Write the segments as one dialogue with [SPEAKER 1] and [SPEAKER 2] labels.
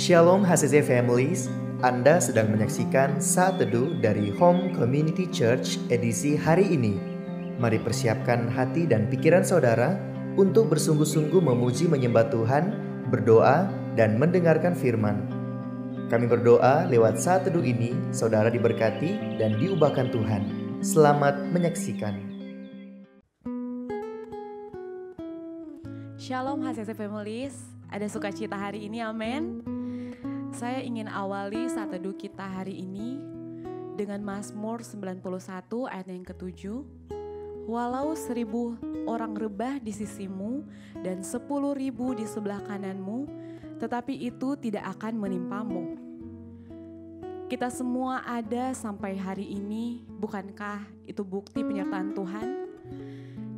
[SPEAKER 1] Shalom HCC Families, Anda sedang menyaksikan Saat Teduh dari Home Community Church edisi hari ini. Mari persiapkan hati dan pikiran saudara untuk bersungguh-sungguh memuji menyembah Tuhan, berdoa, dan mendengarkan firman. Kami berdoa lewat Saat Teduh ini, saudara diberkati dan diubahkan Tuhan. Selamat menyaksikan.
[SPEAKER 2] Shalom HCC Families, ada sukacita hari ini, amin. Saya ingin awali Saat Teduh kita hari ini dengan Mazmur 91 ayat yang ke-7. Walau 1.000 orang rebah di sisimu dan 10.000 di sebelah kananmu, tetapi itu tidak akan menimpamu. Kita semua ada sampai hari ini, bukankah itu bukti penyertaan Tuhan?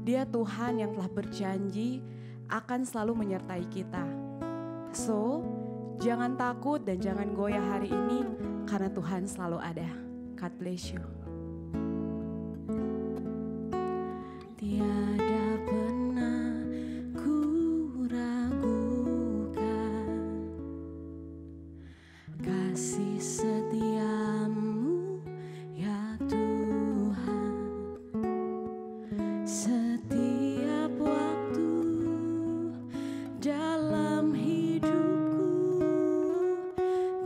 [SPEAKER 2] Dia Tuhan yang telah berjanji akan selalu menyertai kita. So, jangan takut dan jangan goyah hari ini karena Tuhan selalu ada. God bless you. Tiada pernah ku ragukan kasih setiamu ya Tuhan. Setiap waktu dalam hidupku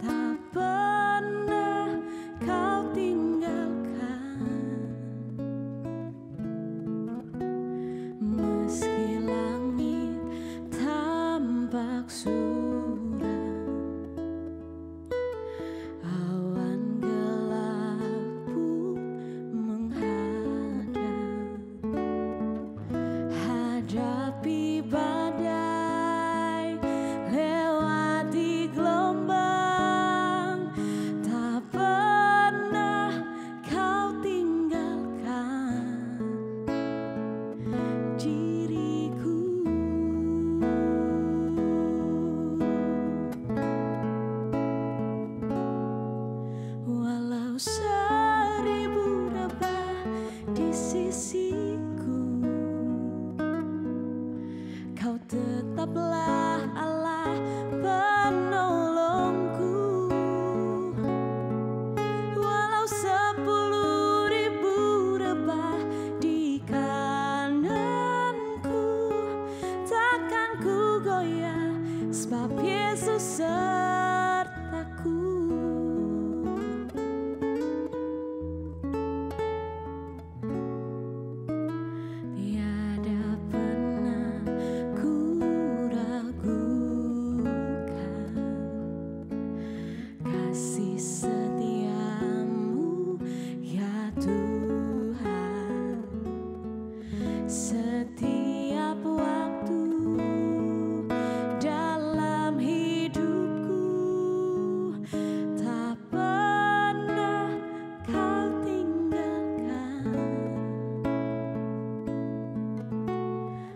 [SPEAKER 2] tak pernah kau tinggalkan. Meski langit tampak suram, awan gelap pun menghadang. Hadapi badai, lewati gelombang, tak pernah kau tinggalkan diriku. Walau 1.000 rebah di sisiku, Kau tetaplah Allah penolongku. Walau 10.000 rebah di kananku, takkan ku goyah sebab Yesus sertaku. Tiada pernah ku ragukan kasih setiamu ya Tuhan. Setiap waktu dalam hidupku tak pernah kau tinggalkan.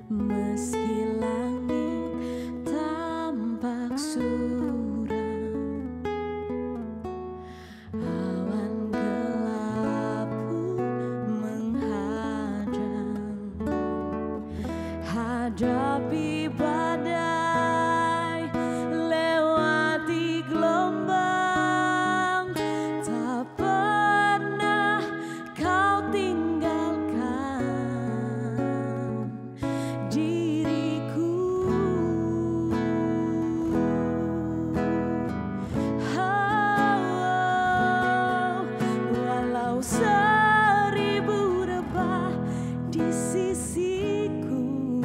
[SPEAKER 2] Meski langit tampak suram, awan gelap pun menghadang. Hadapi badai, lewati gelombang, tak pernah kau tinggalkan diriku. Walau 1.000 rebah di sisiku,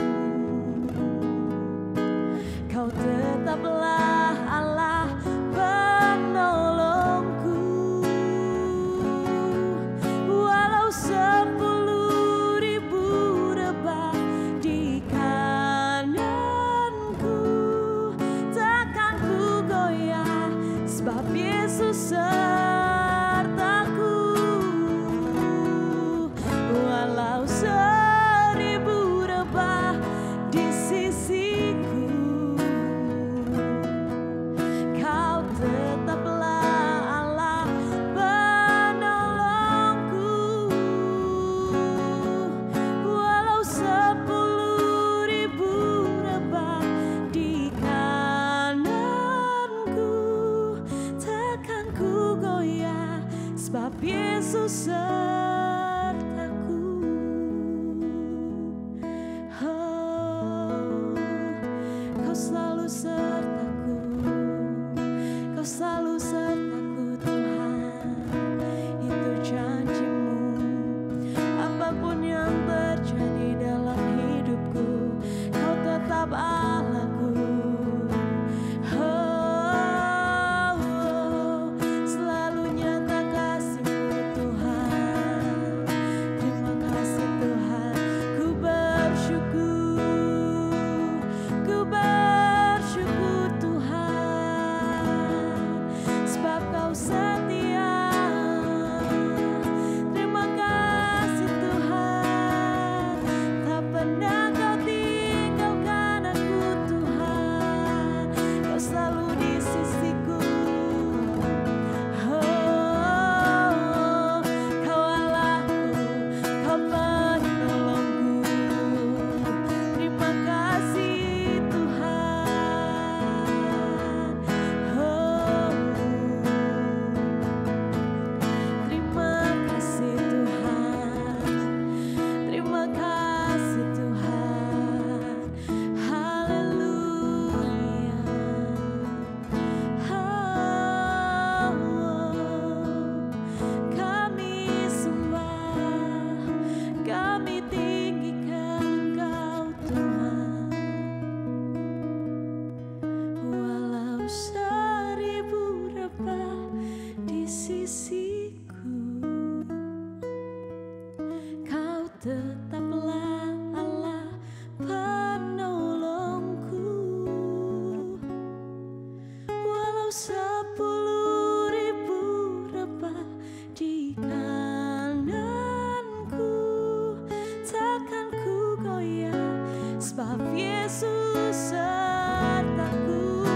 [SPEAKER 2] sebab Yesus sertaku.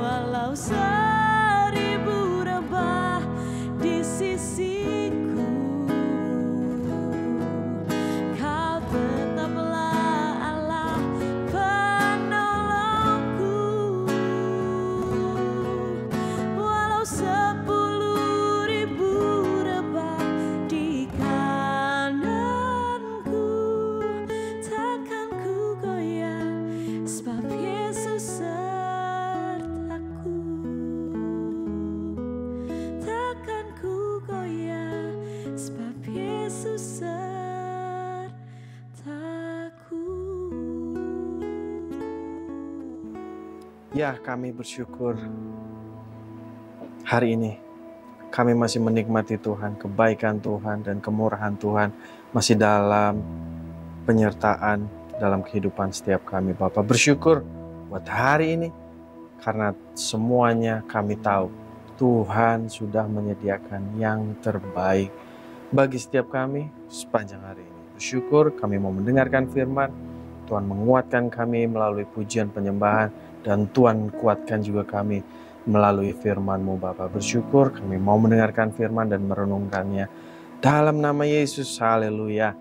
[SPEAKER 2] Walau seribu rebah di sisiku, Kau tetaplah Allah penolongku. Walau 10.000 rebah di kananku, takkan ku goyah sebab Yesus sertaku. Takkan ku goyah sebab Yesus sertaku.
[SPEAKER 3] Ya, kami bersyukur hari ini kami masih menikmati Tuhan, kebaikan Tuhan dan kemurahan Tuhan masih dalam penyertaan dalam kehidupan setiap kami. Bapak bersyukur buat hari ini karena semuanya kami tahu Tuhan sudah menyediakan yang terbaik bagi setiap kami sepanjang hari ini. Bersyukur kami mau mendengarkan firman, Tuhan menguatkan kami melalui pujian penyembahan, dan Tuhan kuatkan juga kami melalui firman-Mu Bapa. Bersyukur kami mau mendengarkan firman dan merenungkannya. Dalam nama Yesus, haleluya.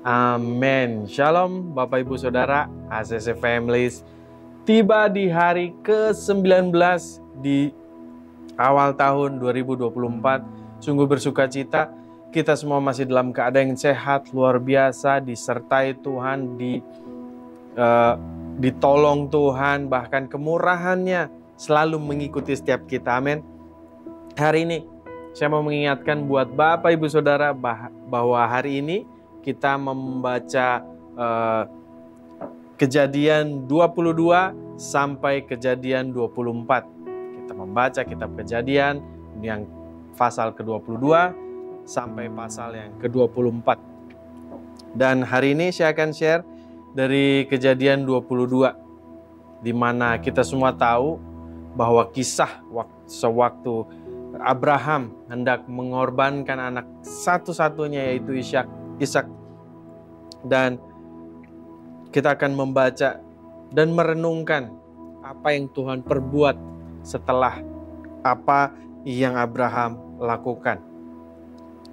[SPEAKER 3] Amin. Shalom Bapak Ibu Saudara, ACC Families. Tiba di hari ke-19 di awal tahun 2024. Sungguh bersuka cita. Kita semua masih dalam keadaan yang sehat, luar biasa, disertai Tuhan, ditolong Tuhan, bahkan kemurahannya selalu mengikuti setiap kita. Amin. Hari ini saya mau mengingatkan buat Bapak Ibu Saudara bahwa hari ini kita membaca Kejadian 22 sampai Kejadian 24. Kita membaca kitab Kejadian yang pasal ke-22 sampai pasal yang ke-24. Dan hari ini saya akan share dari Kejadian 22, di mana kita semua tahu bahwa kisah sewaktu Abraham hendak mengorbankan anak satu-satunya yaitu Ishak. Dan kita akan membaca dan merenungkan apa yang Tuhan perbuat setelah apa yang Abraham lakukan.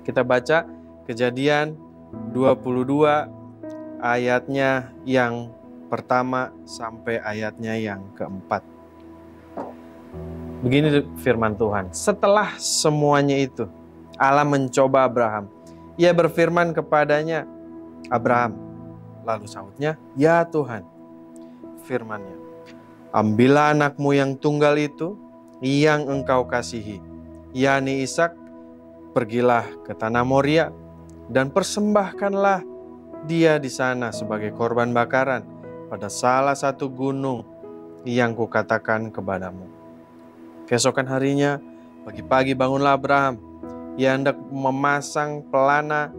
[SPEAKER 3] Kita baca Kejadian 22 ayatnya yang pertama sampai ayatnya yang keempat. Begini firman Tuhan. Setelah semuanya itu, Allah mencoba Abraham. Ia berfirman kepadanya, Abraham. Lalu sahutnya, ya Tuhan. Firman-Nya, ambillah anakmu yang tunggal itu, yang engkau kasihi, yakni Ishak, pergilah ke tanah Moria, dan persembahkanlah dia di sana sebagai korban bakaran pada salah satu gunung yang kukatakan kepadamu. Keesokan harinya, pagi-pagi bangunlah Abraham. Ia hendak memasang pelana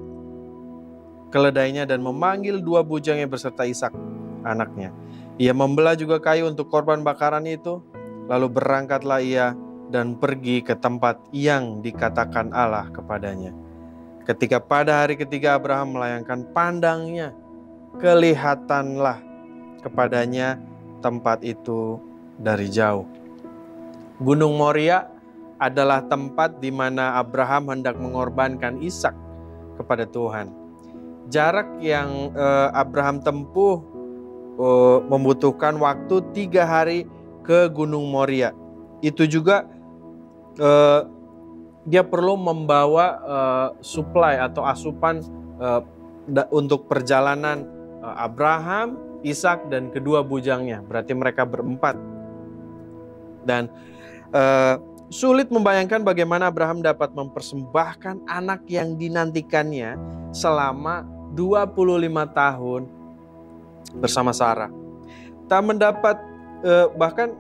[SPEAKER 3] keledainya dan memanggil 2 bujangnya beserta Ishak, anaknya. Ia membelah juga kayu untuk korban bakaran itu. Lalu berangkatlah ia dan pergi ke tempat yang dikatakan Allah kepadanya. Ketika pada hari ketiga Abraham melayangkan pandangnya, kelihatanlah kepadanya tempat itu dari jauh. Gunung Moria adalah tempat di mana Abraham hendak mengorbankan Ishak kepada Tuhan. Jarak yang Abraham tempuh membutuhkan waktu 3 hari ke Gunung Moria. Itu juga dia perlu membawa supply atau asupan untuk perjalanan Abraham, Ishak, dan kedua bujangnya. Berarti mereka berempat. Dan sulit membayangkan bagaimana Abraham dapat mempersembahkan anak yang dinantikannya selama 25 tahun bersama Sarah. Tak mendapat bahkan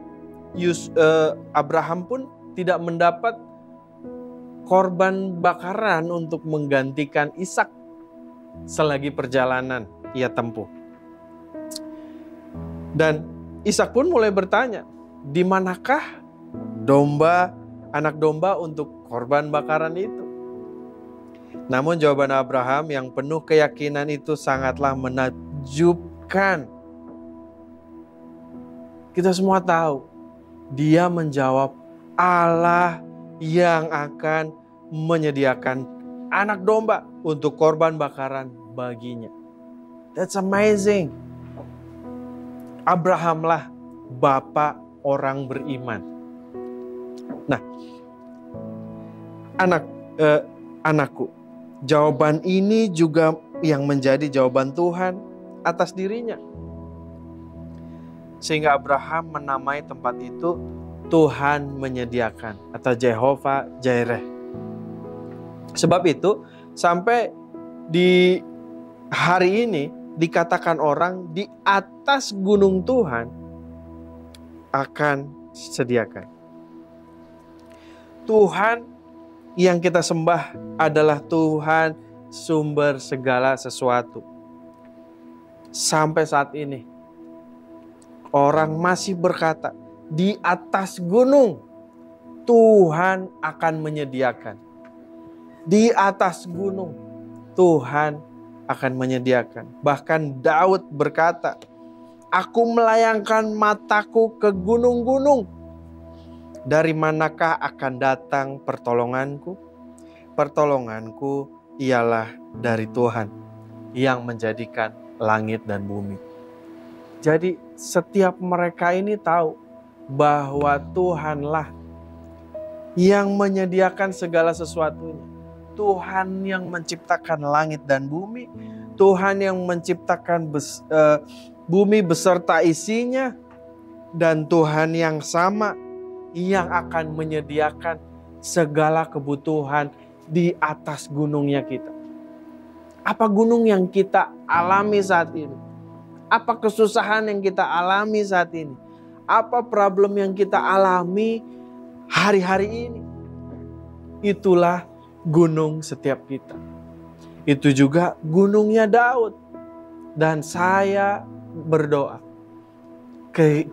[SPEAKER 3] Abraham pun tidak mendapat korban bakaran untuk menggantikan Ishak selagi perjalanan ia tempuh. Dan Ishak pun mulai bertanya, di manakah anak domba untuk korban bakaran itu? Namun jawaban Abraham yang penuh keyakinan itu sangatlah menakjubkan. Kita semua tahu, dia menjawab, Allah yang akan menyediakan anak domba untuk korban bakaran baginya. That's amazing. Abrahamlah bapak orang beriman. Nah, anakku, jawaban ini juga yang menjadi jawaban Tuhan atas dirinya. Sehingga Abraham menamai tempat itu Tuhan menyediakan atau Jehovah Jireh. Sebab itu sampai di hari ini dikatakan orang di atas gunung Tuhan akan sediakan. Tuhan yang kita sembah adalah Tuhan sumber segala sesuatu. Sampai saat ini orang masih berkata, di atas gunung Tuhan akan menyediakan. Di atas gunung Tuhan akan menyediakan. Bahkan Daud berkata, aku melayangkan mataku ke gunung-gunung. Dari manakah akan datang pertolonganku? Pertolonganku ialah dari Tuhan yang menjadikan langit dan bumi. Jadi setiap mereka ini tahu bahwa Tuhanlah yang menyediakan segala sesuatunya. Tuhan yang menciptakan langit dan bumi. Tuhan yang menciptakan bumi beserta isinya. Dan Tuhan yang sama yang akan menyediakan segala kebutuhan di atas gunungnya kita. Apa gunung yang kita alami saat ini? Apa kesusahan yang kita alami saat ini? Apa problem yang kita alami hari-hari ini? Itulah gunung setiap kita. Itu juga gunungnya Daud. Dan saya berdoa,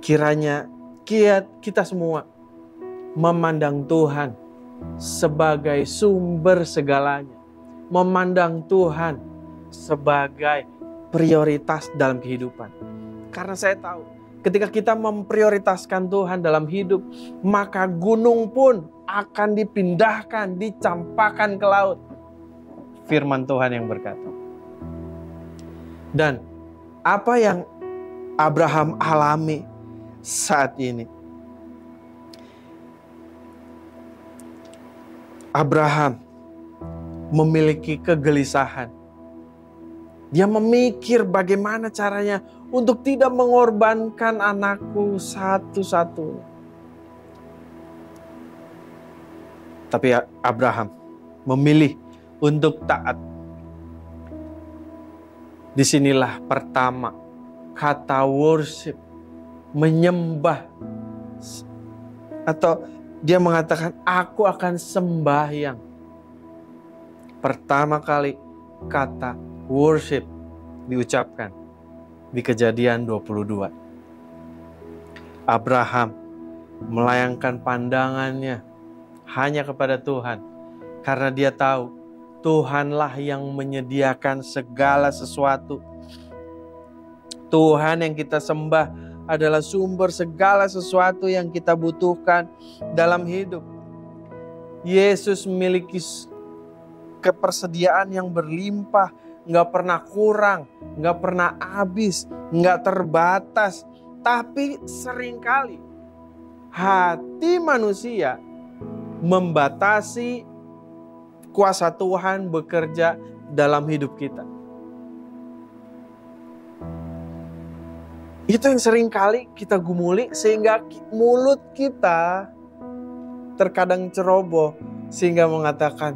[SPEAKER 3] kiranya kita semua memandang Tuhan sebagai sumber segalanya. Memandang Tuhan sebagai prioritas dalam kehidupan. Karena saya tahu, ketika kita memprioritaskan Tuhan dalam hidup, maka gunung pun akan dipindahkan, dicampakkan ke laut. Firman Tuhan yang berkata. Dan apa yang Abraham alami saat ini? Abraham memiliki kegelisahan. Dia memikir bagaimana caranya untuk tidak mengorbankan anakku satu-satunya. Tapi Abraham memilih untuk taat. Disinilah pertama kata worship, menyembah. Atau dia mengatakan, aku akan sembahyang. Pertama kali kata worship diucapkan di Kejadian 22. Abraham melayangkan pandangannya hanya kepada Tuhan. Karena dia tahu Tuhanlah yang menyediakan segala sesuatu. Tuhan yang kita sembah adalah sumber segala sesuatu yang kita butuhkan dalam hidup. Yesus memiliki kepersediaan yang berlimpah, nggak pernah kurang, nggak pernah habis, nggak terbatas. Tapi seringkali hati manusia membatasi kuasa Tuhan bekerja dalam hidup kita. Itu yang seringkali kita gumuli sehingga mulut kita terkadang ceroboh sehingga mengatakan,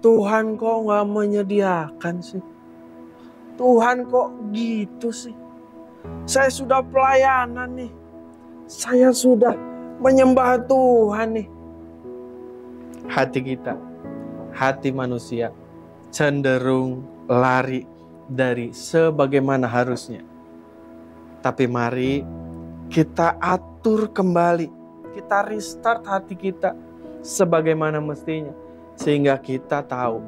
[SPEAKER 3] Tuhan kok gak menyediakan sih? Tuhan kok gitu sih? Saya sudah pelayanan nih. Saya sudah menyembah Tuhan nih. Hati kita, hati manusia cenderung lari dari sebagaimana harusnya. Tapi mari kita atur kembali. Kita restart hati kita sebagaimana mestinya. Sehingga kita tahu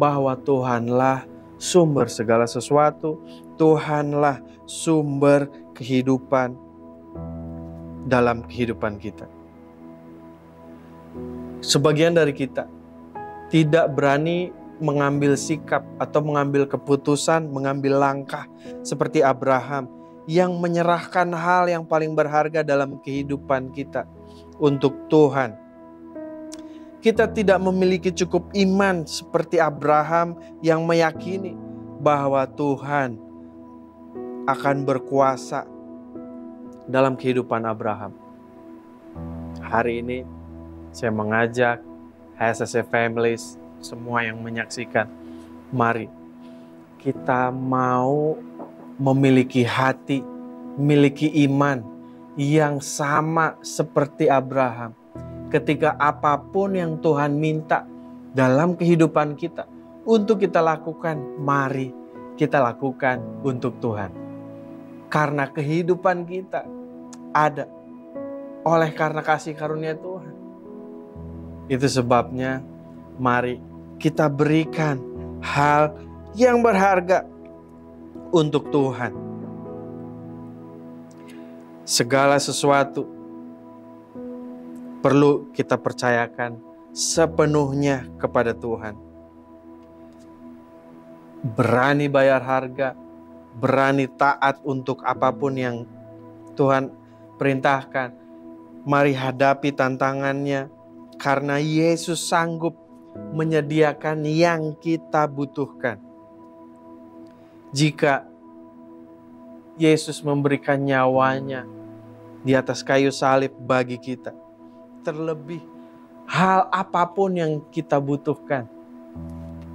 [SPEAKER 3] bahwa Tuhanlah sumber segala sesuatu, Tuhanlah sumber kehidupan dalam kehidupan kita. Sebagian dari kita tidak berani mengambil sikap atau mengambil keputusan, mengambil langkah seperti Abraham yang menyerahkan hal yang paling berharga dalam kehidupan kita untuk Tuhan. Kita tidak memiliki cukup iman seperti Abraham yang meyakini bahwa Tuhan akan berkuasa dalam kehidupan Abraham. Hari ini saya mengajak HSS Families, semua yang menyaksikan, mari kita mau memiliki hati, memiliki iman yang sama seperti Abraham. Ketika apapun yang Tuhan minta dalam kehidupan kita untuk kita lakukan, mari kita lakukan untuk Tuhan. Karena kehidupan kita ada oleh karena kasih karunia Tuhan. Itu sebabnya mari kita berikan hal yang berharga untuk Tuhan. Segala sesuatu perlu kita percayakan sepenuhnya kepada Tuhan. Berani bayar harga, berani taat untuk apapun yang Tuhan perintahkan. Mari hadapi tantangannya, karena Yesus sanggup menyediakan yang kita butuhkan. Jika Yesus memberikan nyawanya di atas kayu salib bagi kita, terlebih hal apapun yang kita butuhkan,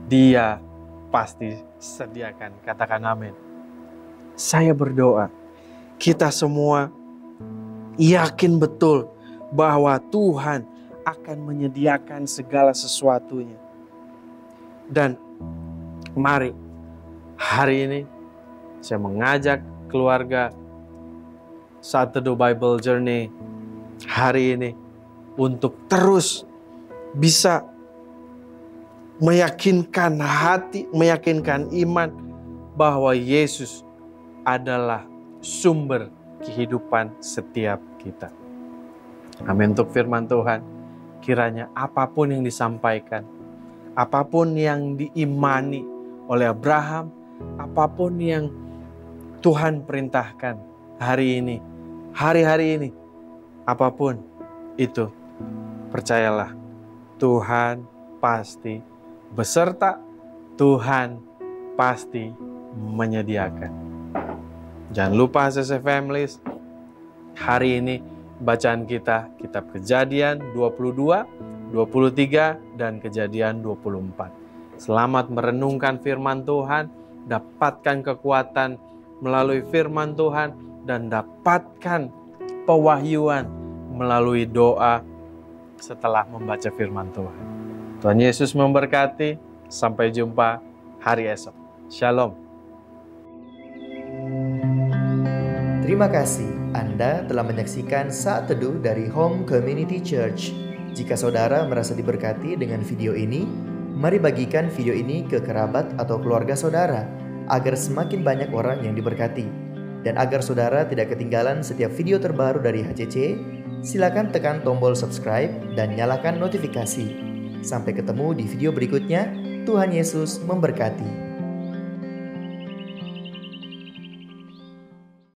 [SPEAKER 3] Dia pasti sediakan. Katakan amin. Saya berdoa, kita semua yakin betul bahwa Tuhan akan menyediakan segala sesuatunya. Dan mari hari ini saya mengajak keluarga Saat Teduh Bible Journey hari ini untuk terus bisa meyakinkan hati, meyakinkan iman bahwa Yesus adalah sumber kehidupan setiap kita. Amin. Untuk firman Tuhan, kiranya apapun yang disampaikan, apapun yang diimani oleh Abraham, apapun yang Tuhan perintahkan hari ini, hari-hari ini, apapun itu, percayalah Tuhan pasti beserta, Tuhan pasti menyediakan. Jangan lupa HSS Families, hari ini bacaan kita kitab Kejadian 22, 23, dan Kejadian 24. Selamat merenungkan firman Tuhan, dapatkan kekuatan melalui firman Tuhan, dan dapatkan pewahyuan melalui doa setelah membaca firman Tuhan. Tuhan Yesus memberkati, sampai jumpa hari esok. Shalom.
[SPEAKER 1] Terima kasih Anda telah menyaksikan Saat Teduh dari Home Community Church. Jika saudara merasa diberkati dengan video ini, mari bagikan video ini ke kerabat atau keluarga saudara, agar semakin banyak orang yang diberkati. Dan agar saudara tidak ketinggalan setiap video terbaru dari HCC, silakan tekan tombol subscribe dan nyalakan notifikasi. Sampai ketemu di video berikutnya. Tuhan Yesus memberkati.